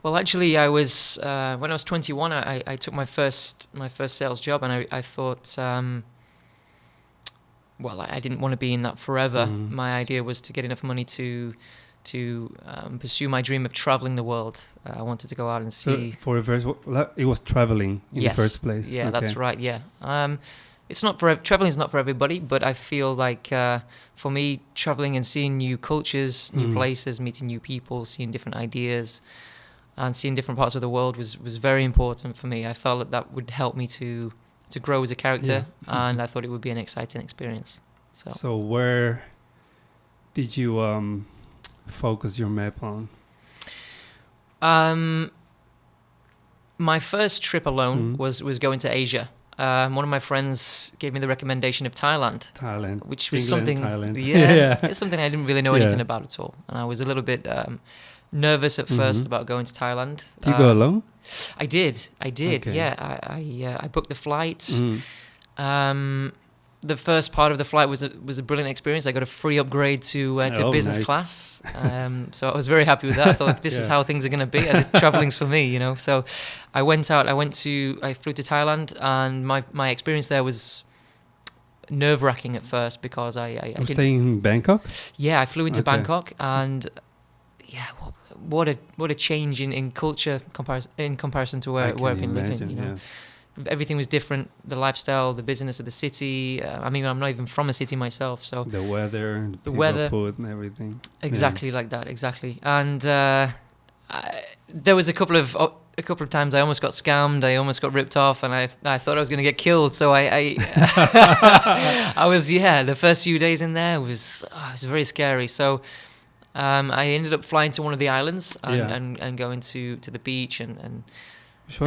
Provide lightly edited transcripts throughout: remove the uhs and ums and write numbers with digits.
Well, actually, I was when I was 21. I took my first sales job, and I thought, well, I didn't want to be in that forever. My idea was to get enough money to pursue my dream of traveling the world. I wanted to go out and see. So for the first, it was traveling in the first place. Yeah, that's right. Yeah. It's not for traveling is not for everybody, but I feel like for me, traveling and seeing new cultures, new places, meeting new people, seeing different ideas, and seeing different parts of the world was very important for me. I felt that would help me to grow as a character, and I thought it would be an exciting experience. So where did you focus your map on? My first trip alone was going to Asia. One of my friends gave me the recommendation of Thailand, which was Thailand. It's something I didn't really know anything about at all, and I was a little bit nervous at first about going to Thailand. Did you go alone? I did. Okay. Yeah, I booked the flights. The first part of the flight was a brilliant experience. I got a free upgrade to business class, so I was very happy with that. I thought, if this is how things are going to be, traveling's for me, you know. So I went out. I flew to Thailand, and my experience there was nerve-wracking at first because I was staying in Bangkok. Yeah, I flew into Bangkok, and what a change in culture in comparison to where I've been living. You know. Everything was different. The lifestyle, the business of the city. I mean, I'm not even from a city myself, so the weather, the weather, food, and everything. Exactly like that. Exactly. And there was a couple of times I almost got scammed. I almost got ripped off, and I thought I was going to get killed. So I I was the first few days in there was very scary. So I ended up flying to one of the islands and going to the beach and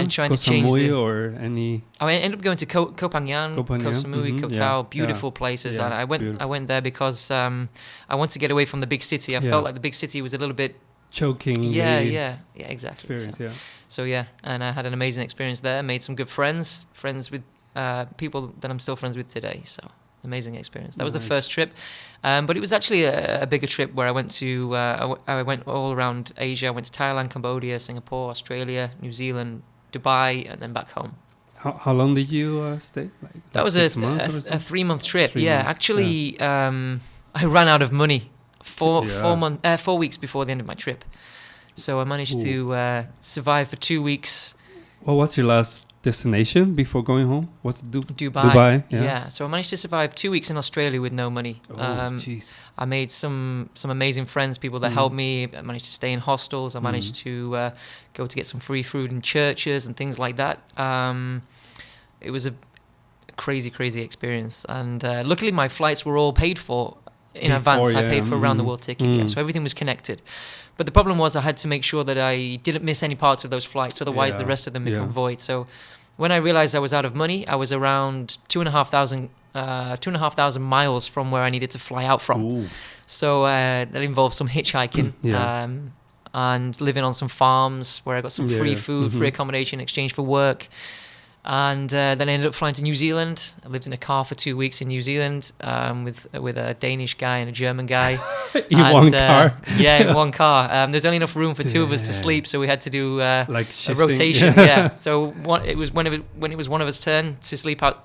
trying to change or any. I ended up going to Koh Phangan, Koh Samui, Koh Tao, beautiful places, and I went there because I wanted to get away from the big city. I felt like the big city was a little bit choking. Exactly. Experience, So and I had an amazing experience there. Made some good friends with people that I'm still friends with today. So amazing experience. That was the first trip, but it was actually a bigger trip where I went to. I went all around Asia. I went to Thailand, Cambodia, Singapore, Australia, New Zealand, Dubai, and then back home. How long did you stay? That was a 3-month trip. Actually, I ran out of money 4 weeks before the end of my trip. So I managed to survive for 2 weeks. What was your last destination before going home? Was it Dubai? Yeah. So I managed to survive 2 weeks in Australia with no money. I made some amazing friends, people that helped me. I managed to stay in hostels. I managed to go to get some free food in churches and things like that. It was a crazy experience. And luckily my flights were all paid for in advance. I paid for a round the world ticket. So everything was connected. But the problem was I had to make sure that I didn't miss any parts of those flights, otherwise the rest of them become void. So when I realized I was out of money, I was around 2,500 miles from where I needed to fly out from. Ooh. So that involved some hitchhiking and living on some farms where I got some free food, free accommodation in exchange for work. And then I ended up flying to New Zealand. I lived in a car for 2 weeks in New Zealand with a Danish guy and a German guy. One car? Yeah, in one car. There's only enough room for two of us to sleep, so we had to do a rotation. So it was when it was one of us' turn to sleep out,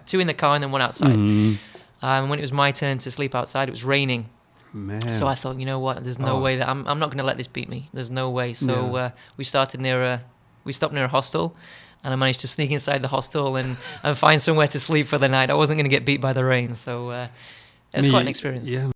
2 in the car and then 1 outside. When it was my turn to sleep outside, it was raining. Man. So I thought, you know what? There's no way that I'm not going to let this beat me. There's no way. So we stopped near a hostel. And I managed to sneak inside the hostel and find somewhere to sleep for the night. I wasn't going to get beat by the rain, so it was quite an experience. Yeah.